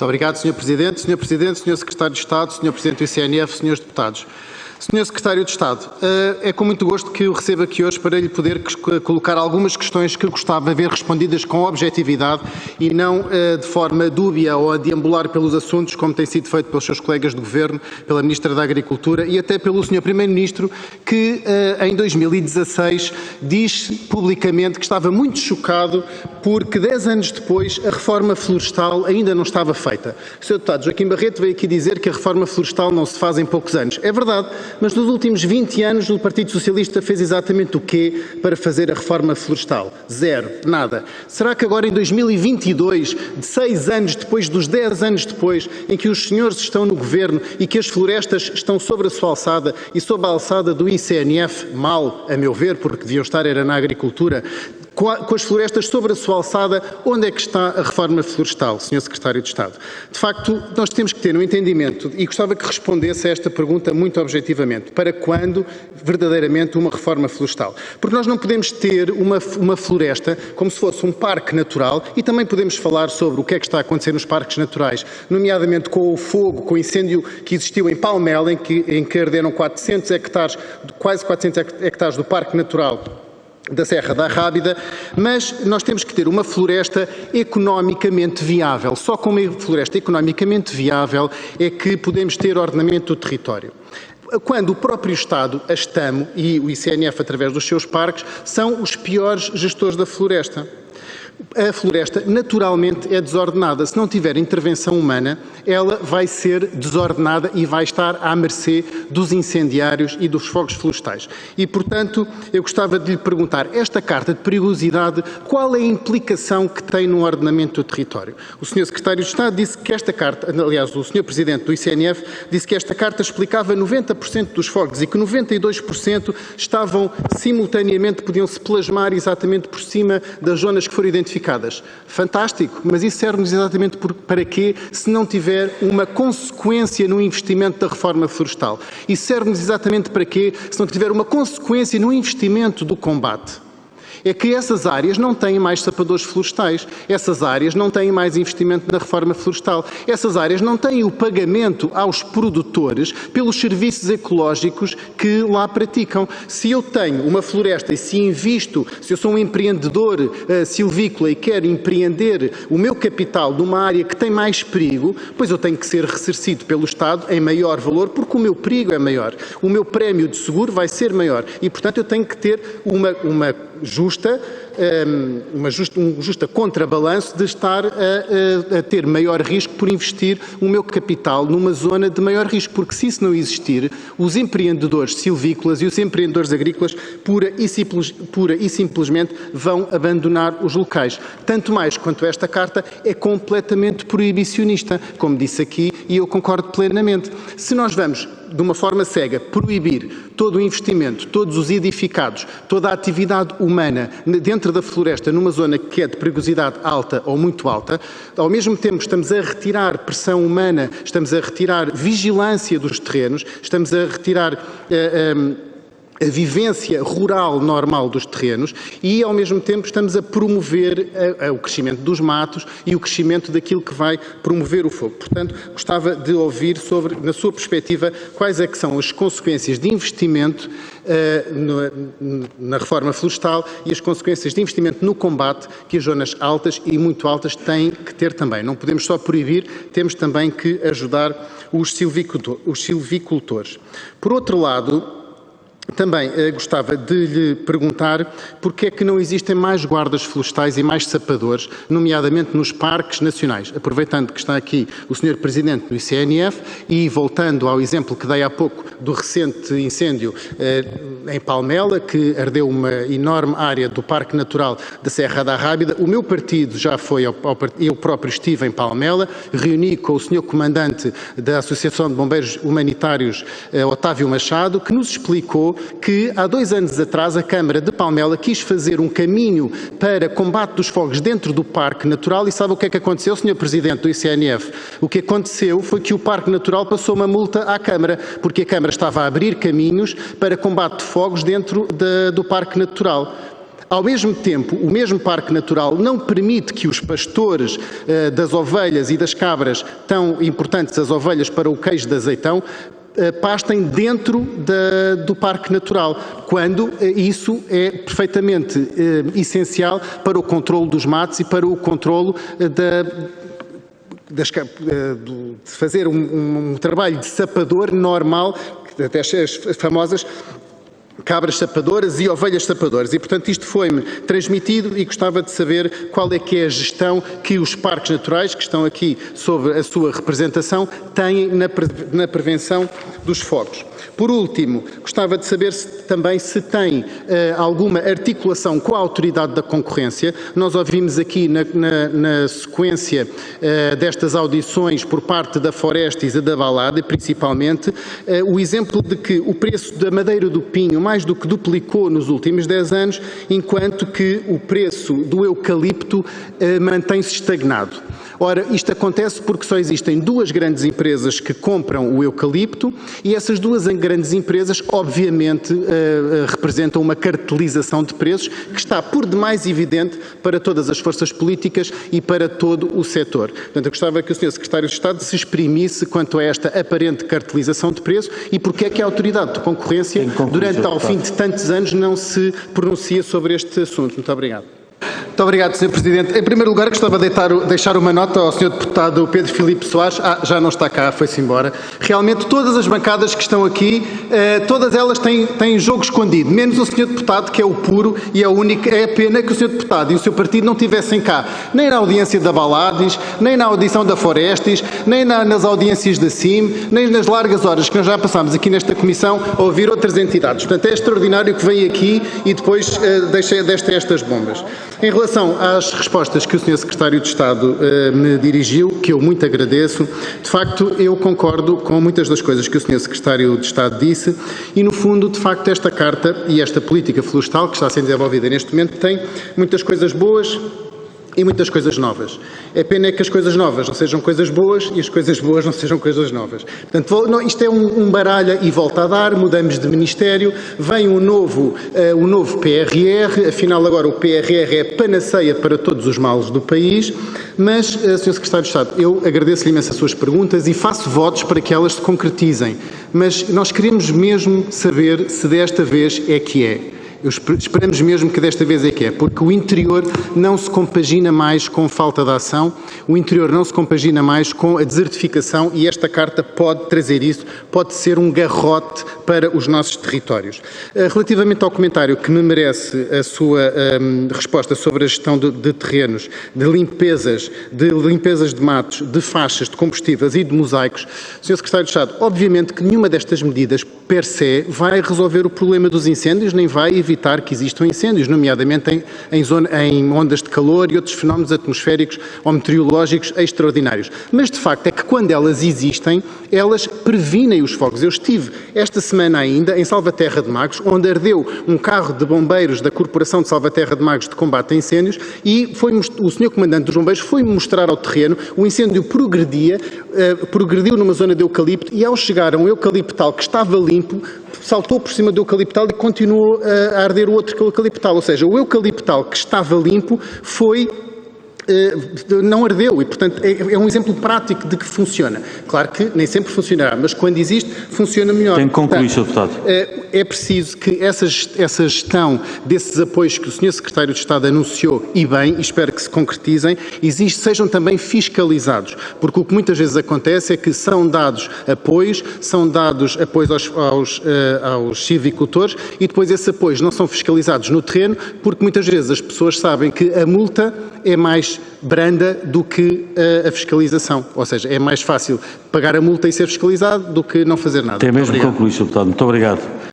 Muito obrigado, Sr. Presidente. Sr. Presidente, Sr. Secretário de Estado, Sr. Presidente do ICNF, Srs. Deputados. Sr. Secretário de Estado, é com muito gosto que o recebo aqui hoje para lhe poder colocar algumas questões que gostava de ver respondidas com objetividade e não de forma dúbia ou a deambular pelos assuntos, como tem sido feito pelos seus colegas de Governo, pela Ministra da Agricultura e até pelo Sr. Primeiro-Ministro, que em 2016 disse publicamente que estava muito chocado porque 10 anos depois a reforma florestal ainda não estava feita. O Sr. Deputado Joaquim Barreto veio aqui dizer que a reforma florestal não se faz em poucos anos. É verdade. Mas nos últimos 20 anos o Partido Socialista fez exatamente o quê para fazer a reforma florestal? Zero, nada. Será que agora em 2022, de 6 anos depois, dos 10 anos depois, em que os senhores estão no Governo e que as florestas estão sobre a sua alçada e sob a alçada do ICNF, mal, a meu ver, porque deviam estar era na agricultura, com as florestas sobre a sua alçada, onde é que está a reforma florestal, Sr. Secretário de Estado? De facto, nós temos que ter um entendimento, e gostava que respondesse a esta pergunta muito objetivamente, para quando verdadeiramente uma reforma florestal? Porque nós não podemos ter uma floresta como se fosse um parque natural, e também podemos falar sobre o que é que está a acontecer nos parques naturais, nomeadamente com o fogo, com o incêndio que existiu em Palmela, em que arderam 400 hectares, quase 400 hectares do Parque Natural da Serra da Rábida, mas nós temos que ter uma floresta economicamente viável. Só com uma floresta economicamente viável é que podemos ter ordenamento do território. Quando o próprio Estado, a STAMO e o ICNF, através dos seus parques, são os piores gestores da floresta. A floresta naturalmente é desordenada. Se não tiver intervenção humana, ela vai ser desordenada e vai estar à mercê dos incendiários e dos fogos florestais. E, portanto, eu gostava de lhe perguntar, esta carta de perigosidade, qual é a implicação que tem no ordenamento do território? O Sr. Secretário de Estado disse que esta carta, aliás, o Sr. Presidente do ICNF, disse que esta carta explicava 90% dos fogos e que 92% estavam simultaneamente, podiam-se plasmar exatamente por cima das zonas que foram identificadas. Fantástico, mas isso serve-nos exatamente para quê se não tiver uma consequência no investimento da reforma florestal? Isso serve-nos exatamente para quê se não tiver uma consequência no investimento do combate? É que essas áreas não têm mais sapadores florestais, essas áreas não têm mais investimento na reforma florestal, essas áreas não têm o pagamento aos produtores pelos serviços ecológicos que lá praticam. Se eu tenho uma floresta e se invisto, se eu sou um empreendedor silvícola e quero empreender o meu capital numa área que tem mais perigo, pois eu tenho que ser ressarcido pelo Estado em maior valor, porque o meu perigo é maior, o meu prémio de seguro vai ser maior e, portanto, eu tenho que ter uma justa contrabalanço de estar a ter maior risco por investir o meu capital numa zona de maior risco, porque se isso não existir, os empreendedores silvícolas e os empreendedores agrícolas pura e simplesmente vão abandonar os locais. Tanto mais quanto esta carta é completamente proibicionista, como disse aqui, e eu concordo plenamente. Se nós vamos, de uma forma cega, proibir todo o investimento, todos os edificados, toda a atividade humana dentro da floresta, numa zona que é de perigosidade alta ou muito alta, ao mesmo tempo estamos a retirar pressão humana, estamos a retirar vigilância dos terrenos, estamos a retirar a vivência rural normal dos terrenos e, ao mesmo tempo, estamos a promover o crescimento dos matos e o crescimento daquilo que vai promover o fogo. Portanto, gostava de ouvir sobre, na sua perspectiva, quais é que são as consequências de investimento na reforma florestal e as consequências de investimento no combate que as zonas altas e muito altas têm que ter também. Não podemos só proibir, temos também que ajudar os silvicultores. Por outro lado, também gostava de lhe perguntar porque é que não existem mais guardas florestais e mais sapadores, nomeadamente nos parques nacionais. Aproveitando que está aqui o Sr. Presidente do ICNF e voltando ao exemplo que dei há pouco do recente incêndio em Palmela, que ardeu uma enorme área do Parque Natural da Serra da Rábida, o meu partido já foi, eu próprio estive em Palmela, reuni com o Sr. Comandante da Associação de Bombeiros Humanitários, Otávio Machado, que nos explicou que há 2 anos atrás a Câmara de Palmela quis fazer um caminho para combate dos fogos dentro do Parque Natural e sabe o que é que aconteceu, Sr. Presidente do ICNF? O que aconteceu foi que o Parque Natural passou uma multa à Câmara, porque a Câmara estava a abrir caminhos para combate de fogos dentro do Parque Natural. Ao mesmo tempo, o mesmo Parque Natural não permite que os pastores das ovelhas e das cabras, tão importantes as ovelhas para o queijo de azeitão, pastem dentro do Parque Natural, quando isso é perfeitamente essencial para o controlo dos matos e para o controlo de fazer um trabalho de sapador normal, até as famosas cabras sapadoras e ovelhas sapadoras. E, portanto, isto foi-me transmitido e gostava de saber qual é que é a gestão que os parques naturais, que estão aqui sob a sua representação, têm na prevenção dos fogos. Por último, gostava de saber também se tem alguma articulação com a Autoridade da Concorrência. Nós ouvimos aqui na sequência destas audições por parte da Forestis e da Balada, principalmente, o exemplo de que o preço da madeira do pinho mais do que duplicou nos últimos 10 anos, enquanto que o preço do eucalipto mantém-se estagnado. Ora, isto acontece porque só existem duas grandes empresas que compram o eucalipto e essas duas grandes empresas, obviamente, representam uma cartelização de preços que está por demais evidente para todas as forças políticas e para todo o setor. Portanto, eu gostava que o Sr. Secretário de Estado se exprimisse quanto a esta aparente cartelização de preços e porque é que a Autoridade de Concorrência, durante ao fim de tantos anos, não se pronuncia sobre este assunto. Muito obrigado. Muito obrigado, Sr. Presidente. Em primeiro lugar, gostava de deixar uma nota ao Sr. Deputado Pedro Filipe Soares. Já não está cá, foi-se embora. Realmente, todas as bancadas que estão aqui, todas elas têm jogo escondido, menos o Sr. Deputado, que é o puro e é o único. É a pena que o Sr. Deputado e o seu partido não estivessem cá, nem na audiência da Balades, nem na audição da Forestis, nem nas audiências da CIM, nem nas largas horas que nós já passámos aqui nesta Comissão a ouvir outras entidades. Portanto, é extraordinário que vem aqui e depois deixa estas bombas. Em relação às respostas que o Sr. Secretário de Estado me dirigiu, que eu muito agradeço, de facto eu concordo com muitas das coisas que o Sr. Secretário de Estado disse e, no fundo, de facto, esta carta e esta política florestal que está a ser desenvolvida neste momento tem muitas coisas boas e muitas coisas novas. É pena que as coisas novas não sejam coisas boas e as coisas boas não sejam coisas novas. Portanto, isto é um baralha e volta a dar, mudamos de ministério, vem o novo PRR, afinal agora o PRR é panaceia para todos os males do país, mas, Sr. Secretário de Estado, eu agradeço-lhe imenso as suas perguntas e faço votos para que elas se concretizem, mas nós queremos mesmo saber se desta vez é que é. Esperamos mesmo que desta vez é que é, porque o interior não se compagina mais com falta de ação, o interior não se compagina mais com a desertificação e esta carta pode trazer isso, pode ser um garrote para os nossos territórios. Relativamente ao comentário que me merece a sua resposta sobre a gestão de terrenos, de limpezas de matos, de faixas, de combustíveis e de mosaicos, Sr. Secretário de Estado, obviamente que nenhuma destas medidas per se vai resolver o problema dos incêndios, nem vai evitar que existam incêndios, nomeadamente em ondas de calor e outros fenómenos atmosféricos ou meteorológicos extraordinários. Mas, de facto, é que quando elas existem, elas previnem os fogos. Eu estive esta semana ainda em Salvaterra de Magos, onde ardeu um carro de bombeiros da Corporação de Salvaterra de Magos de combate a incêndios e o Sr. Comandante dos Bombeiros foi-me mostrar ao terreno, o incêndio progrediu numa zona de eucalipto e ao chegar a um eucaliptal que estava limpo, saltou por cima do eucaliptal e continuou a arder o outro eucaliptal. Ou seja, o eucaliptal que estava limpo não ardeu e, portanto, é um exemplo prático de que funciona. Claro que nem sempre funcionará, mas quando existe, funciona melhor. Tem que concluir, Sr. Deputado. É preciso que essa gestão desses apoios que o Sr. Secretário de Estado anunciou, e bem, e espero que se concretizem, sejam também fiscalizados, porque o que muitas vezes acontece é que são dados apoios aos silvicultores e depois esses apoios não são fiscalizados no terreno, porque muitas vezes as pessoas sabem que a multa é mais branda do que a fiscalização. Ou seja, é mais fácil pagar a multa e ser fiscalizado do que não fazer nada. Tem mesmo que concluir, Sr. Deputado. Muito obrigado.